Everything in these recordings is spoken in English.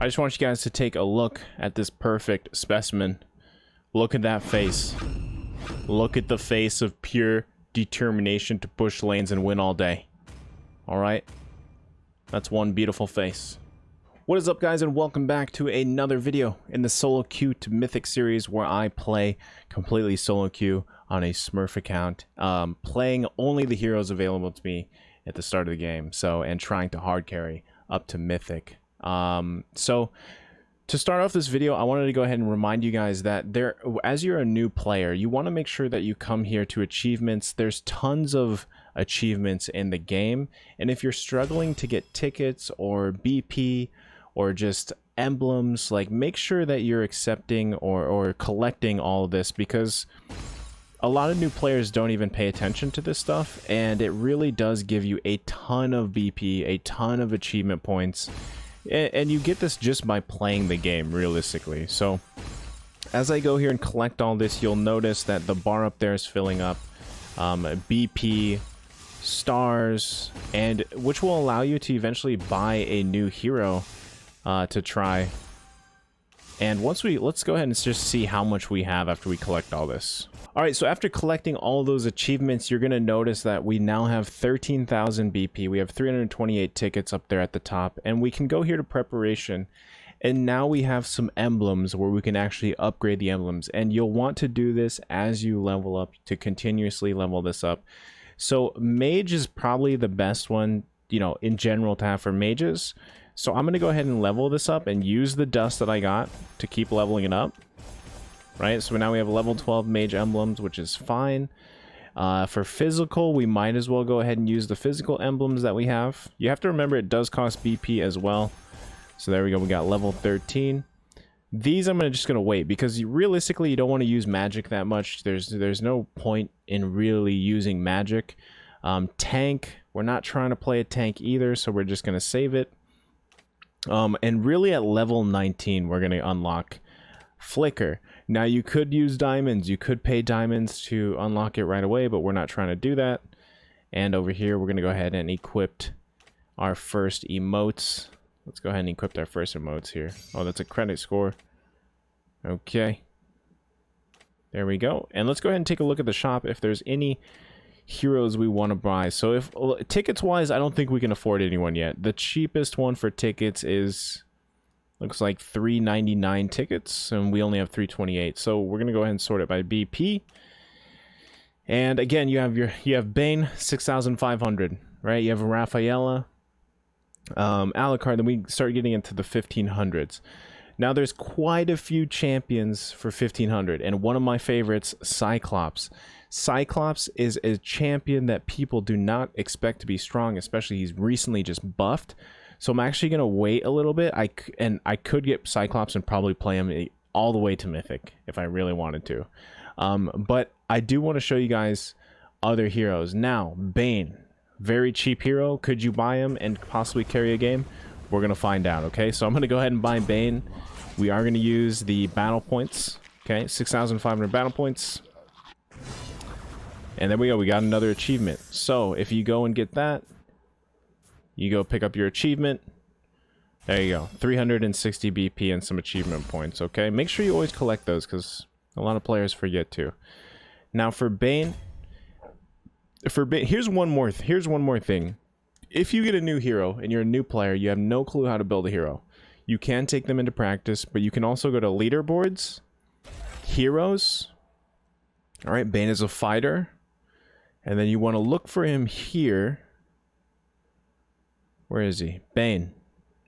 I just want you guys to take a look at this perfect specimen. Look at that face. Look at the face of pure determination to push lanes and win all day. Alright? That's one beautiful face. What is up, guys, and welcome back to another video in the SoloQ to Mythic series where I play completely SoloQ on a Smurf account, playing only the heroes available to me at the start of the game, and trying to hard carry up to Mythic. So to start off this video, I wanted to go ahead and remind you guys that as you're a new player, you want to make sure that you come here to achievements. There's tons of achievements in the game, and if you're struggling to get tickets or BP or just emblems, like, make sure that you're accepting or collecting all of this, because a lot of new players don't even pay attention to this stuff, and it really does give you a ton of BP, a ton of achievement points. And you get this just by playing the game, realistically. So as I go here and collect all this, you'll notice that the bar up there is filling up. BP, stars, and which will allow you to eventually buy a new hero to try. And let's go ahead and just see how much we have after we collect all this. Alright, so after collecting all those achievements, you're going to notice that we now have 13,000 BP. We have 328 tickets up there at the top, and we can go here to preparation. And now we have some emblems where we can actually upgrade the emblems. And you'll want to do this as you level up to continuously level this up. So mage is probably the best one, you know, in general to have for mages. So I'm going to go ahead and level this up and use the dust that I got to keep leveling it up. Right, so now we have level 12 mage emblems, which is fine. For physical, we might as well go ahead and use the physical emblems that we have. You have to remember it does cost BP as well. So there we go, we got level 13. These I'm just going to wait, because realistically you don't want to use magic that much. There's no point in really using magic. Tank, we're not trying to play a tank either, so we're just going to save it. And really at level 19 we're going to unlock Flicker. Now you could use diamonds, you could pay diamonds to unlock it right away, but we're not trying to do that. And over here we're going to go ahead and equip our first emotes. Let's go ahead and equip our first emotes here. Oh, that's a credit score. Okay. There we go. And let's go ahead and take a look at the shop if there's any heroes we want to buy. So if tickets wise, I don't think we can afford anyone yet. The cheapest one for tickets is, looks like 399 tickets, and we only have 328. So we're gonna go ahead and sort it by BP. And again, you have BANE 6,500, right? You have a Rafaela, Alucard. Then we start getting into the 1500s. Now there's quite a few champions for 1500, and one of my favorites, Cyclops. Cyclops is a champion that people do not expect to be strong, especially he's recently just buffed. So I'm actually going to wait a little bit. I could get Cyclops and probably play him all the way to Mythic if I really wanted to. But I do want to show you guys other heroes. Now, BANE, very cheap hero. Could you buy him and possibly carry a game? We're going to find out, okay? So I'm going to go ahead and buy BANE. We are going to use the battle points, okay? 6,500 battle points. And there we go. We got another achievement. So if you go and get that, you go pick up your achievement. There you go. 360 BP and some achievement points, okay? Make sure you always collect those, because a lot of players forget to. Now for BANE, here's one more thing. If you get a new hero and you're a new player, you have no clue how to build a hero, you can take them into practice, but you can also go to leaderboards, heroes. All right, BANE is a fighter, and then you want to look for him here. Where is he? BANE.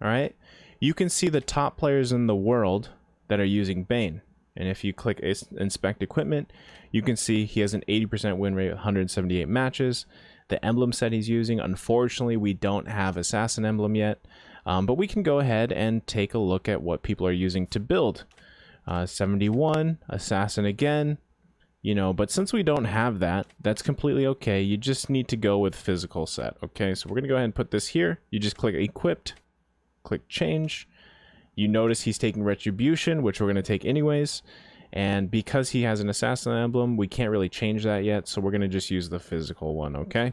Alright? You can see the top players in the world that are using BANE. And if you click inspect equipment, you can see he has an 80% win rate, 178 matches. The emblem set he's using, unfortunately, we don't have assassin emblem yet. But we can go ahead and take a look at what people are using to build. 71, assassin again. You know, but since we don't have that, that's completely okay. You just need to go with physical set, okay? So we're going to go ahead and put this here. You just click equipped, click change. You notice he's taking retribution, which we're going to take anyways. And because he has an assassin emblem, we can't really change that yet. So we're going to just use the physical one, okay?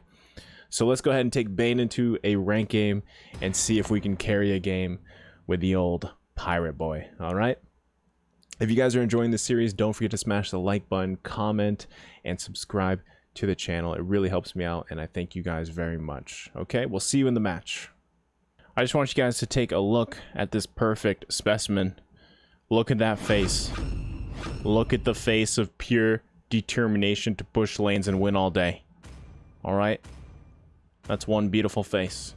So let's go ahead and take BANE into a rank game and see if we can carry a game with the old pirate boy. All right. If you guys are enjoying this series, don't forget to smash the like button, comment, and subscribe to the channel. It really helps me out, and I thank you guys very much. Okay, we'll see you in the match. I just want you guys to take a look at this perfect specimen. Look at that face. Look at the face of pure determination to push lanes and win all day. All right? That's one beautiful face.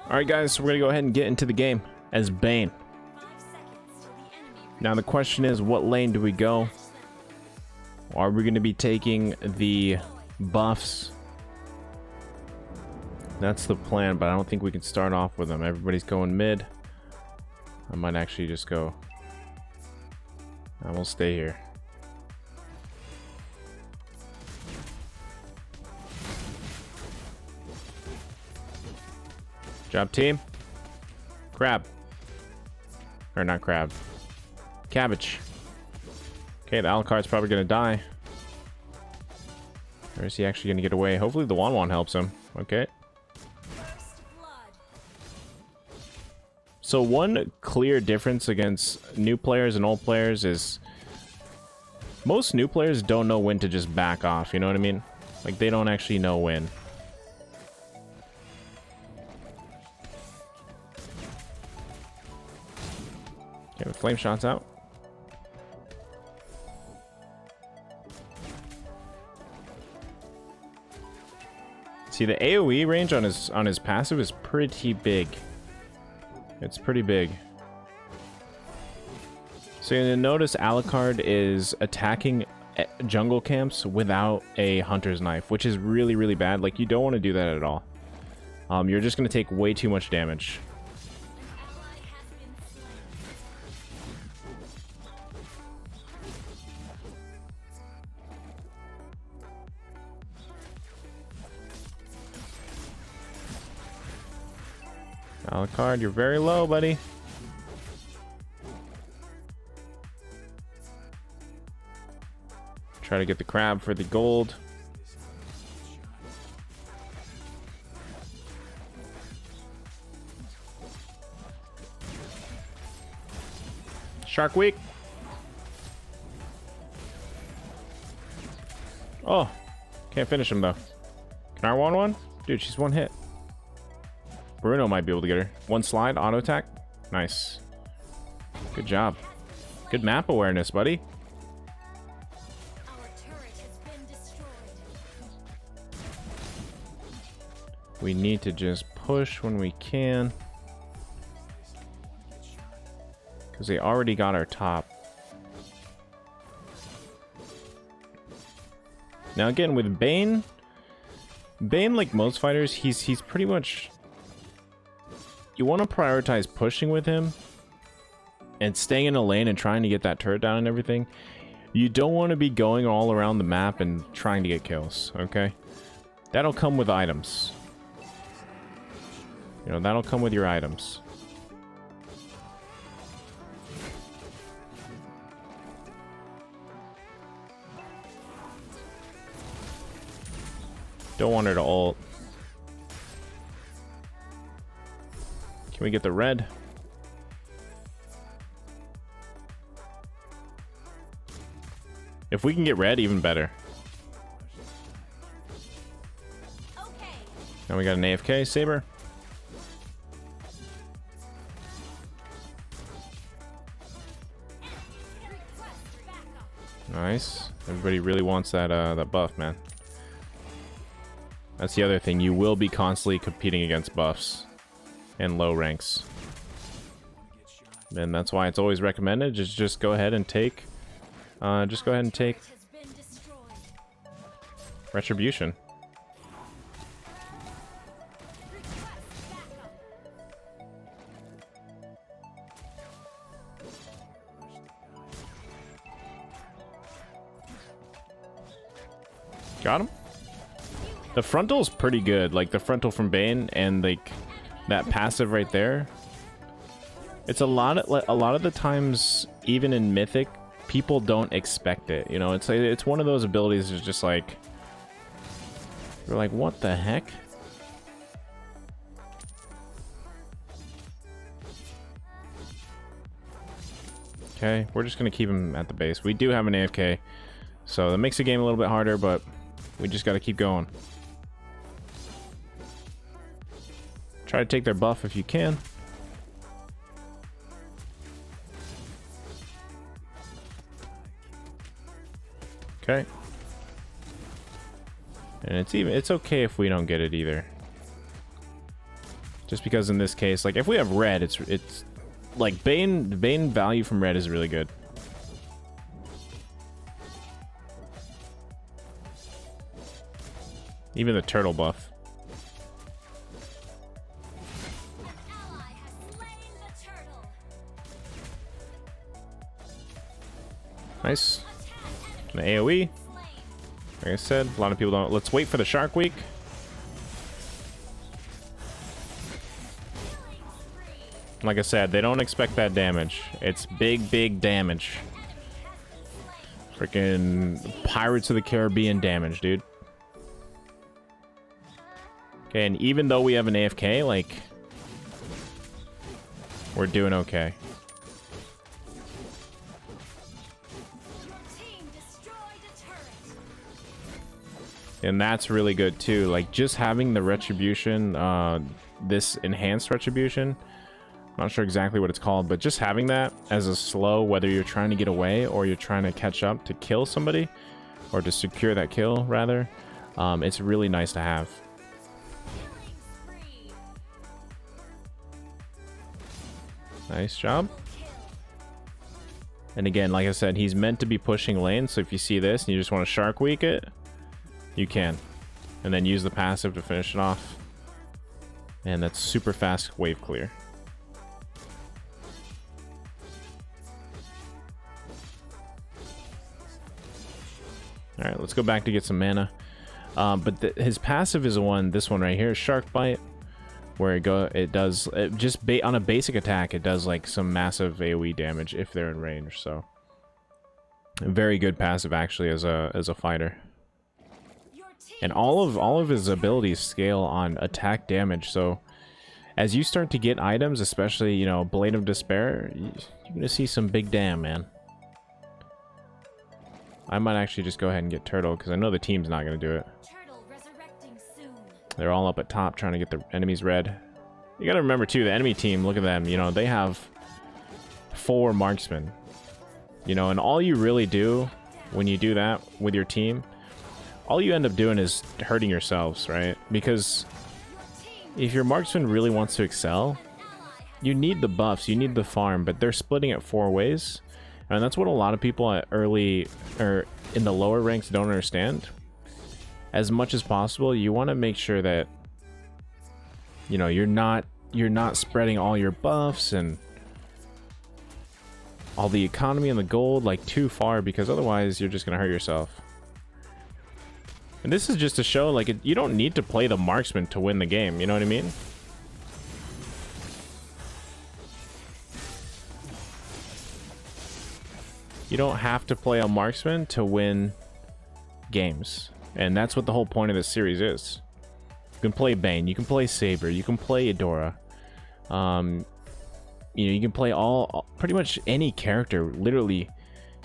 All right, guys, so we're going to go ahead and get into the game as BANE. Now, the question is, what lane do we go? Are we going to be taking the buffs? That's the plan, but I don't think we can start off with them. Everybody's going mid. I might actually just go. I will stay here. Job, team. Crab. Or not crab. Cabbage. Okay, the Alucard's probably going to die. Or is he actually going to get away? Hopefully the Wanwan helps him. Okay. So one clear difference against new players and old players is most new players don't know when to just back off, you know what I mean? Like, they don't actually know when. Okay, the flame shot's out. See, the AoE range on his passive is pretty big. It's pretty big. So you're gonna notice Alucard is attacking jungle camps without a hunter's knife, which is really, really bad. Like, you don't want to do that at all. You're just gonna take way too much damage. Alucard, you're very low, buddy. Try to get the crab for the gold. Shark weak. Oh, can't finish him though. Can I one? Dude, she's one hit. Bruno might be able to get her. One slide, auto attack. Nice. Good job. Good map awareness, buddy. Our turret has been destroyed. We need to just push when we can. Because they already got our top. Now again, with BANE, like most fighters, he's pretty much... You want to prioritize pushing with him and staying in a lane and trying to get that turret down and everything. You don't want to be going all around the map and trying to get kills, okay? That'll come with items. You know, that'll come with your items. Don't want her to ult. Can we get the red? If we can get red, even better. Okay. Now we got an AFK Saber. Nice. Everybody really wants that that buff, man. That's the other thing. You will be constantly competing against buffs and low ranks, and that's why it's always recommended just go ahead and take Retribution. Got him. The frontal is pretty good, like the frontal from BANE and like that passive right there. It's a lot of the times, even in Mythic, people don't expect it. You know, it's one of those abilities that's just like, you're like, what the heck? Okay, we're just gonna keep him at the base. We do have an AFK, so that makes the game a little bit harder, but we just gotta keep going. Try to take their buff if you can. Okay. And it's okay if we don't get it either. Just because in this case, like if we have red, it's like Bane value from red is really good. Even the turtle buff. Nice. An AoE. Like I said, a lot of people don't. Let's wait for the Shark Week. Like I said, they don't expect that damage. It's big damage. Freaking Pirates of the Caribbean damage, dude. Okay, and even though we have an AFK, like, we're doing okay. And that's really good too. Like just having the retribution, this enhanced retribution, I'm not sure exactly what it's called, but just having that as a slow, whether you're trying to get away or you're trying to catch up to kill somebody, or to secure that kill rather, it's really nice to have. Nice job. And again, like I said, he's meant to be pushing lane, so if you see this and you just want to Shark Week it, you can. And then use the passive to finish it off. And that's super fast wave clear. Alright, let's go back to get some mana. But his passive is this one right here, Shark Bite. Where it does on a basic attack, it does like some massive AoE damage if they're in range. So a very good passive actually as a fighter. And all of his abilities scale on attack damage. So as you start to get items, especially, you know, Blade of Despair, you're gonna see some big damn, man. I might actually just go ahead and get Turtle because I know the team's not gonna do it. They're all up at top trying to get the enemies red. You gotta remember too, the enemy team, look at them, you know, they have 4 marksmen. You know, and all you really do when you do that with your team, all you end up doing is hurting yourselves, right? Because if your marksman really wants to excel, you need the buffs, you need the farm, but they're splitting it 4 ways. And that's what a lot of people at early, or in the lower ranks, don't understand. As much as possible, you want to make sure that, you know, you're not spreading all your buffs and all the economy and the gold like too far, because otherwise you're just gonna hurt yourself. And this is just to show, like, you don't need to play the marksman to win the game, you know what I mean? You don't have to play a marksman to win games. And that's what the whole point of this series is. You can play Bane, you can play Saber, you can play Adora. You know, you can play pretty much any character literally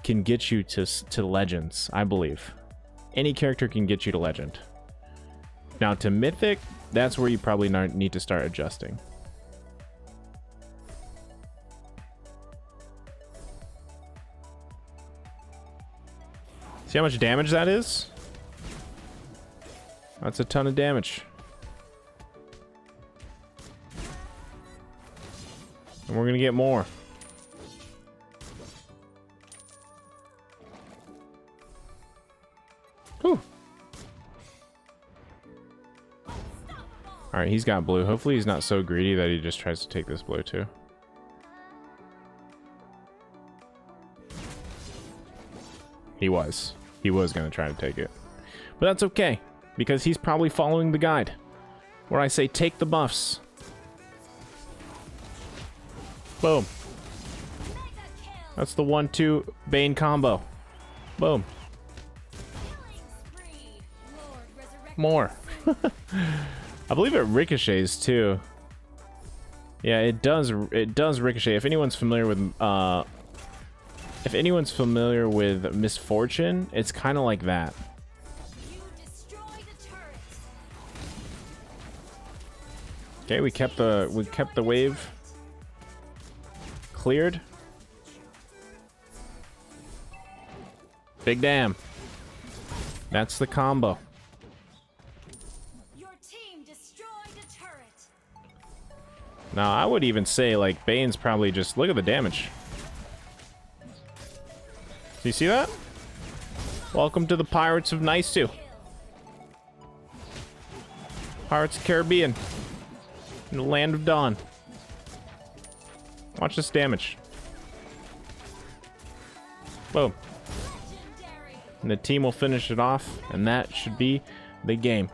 can get you to legends, I believe. Any character can get you to legend. Now to Mythic, that's where you probably need to start adjusting. See how much damage that is? That's a ton of damage. And we're gonna get more. Whew. Alright, he's got blue. Hopefully he's not so greedy that he just tries to take this blue too. He was gonna try to take it. But that's okay, because he's probably following the guide, where I say take the buffs. Boom. That's the 1-2 Bane combo. Boom. More. I believe it ricochets too. Yeah, it does ricochet. If anyone's familiar with If anyone's familiar with Misfortune, it's kind of like that. You destroy the turrets. Okay, we kept the wave cleared. Big damn. That's the combo. Your team destroyed a turret. Now, I would even say, like, Bane's probably just... Look at the damage. Do you see that? Welcome to the Pirates of Naisou. Pirates of Caribbean. In the Land of Dawn. Watch this damage. Boom. Legendary. And the team will finish it off, and that should be the game.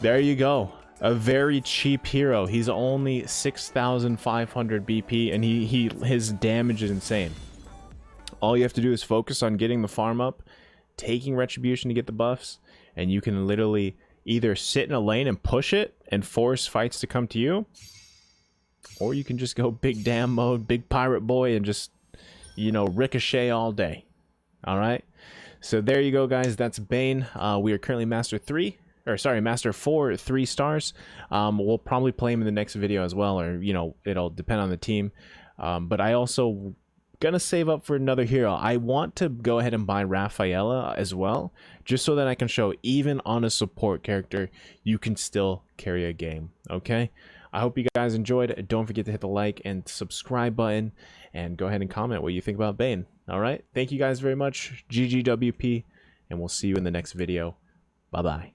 There you go. A very cheap hero. He's only 6,500 BP, and his damage is insane. All you have to do is focus on getting the farm up, taking Retribution to get the buffs, and you can literally either sit in a lane and push it and force fights to come to you, or you can just go big damn mode, big pirate boy, and just, you know, ricochet all day. All right? So there you go, guys. That's Bane. We are currently Master 4, 3 stars. We'll probably play him in the next video as well, or, you know, it'll depend on the team. But I also gonna save up for another hero. I want to go ahead and buy Rafaela as well, just so that I can show even on a support character, you can still carry a game. Okay? I hope you guys enjoyed. Don't forget to hit the like and subscribe button, and go ahead and comment what you think about Bane. All right? Thank you guys very much. GGWP, and we'll see you in the next video. Bye-bye.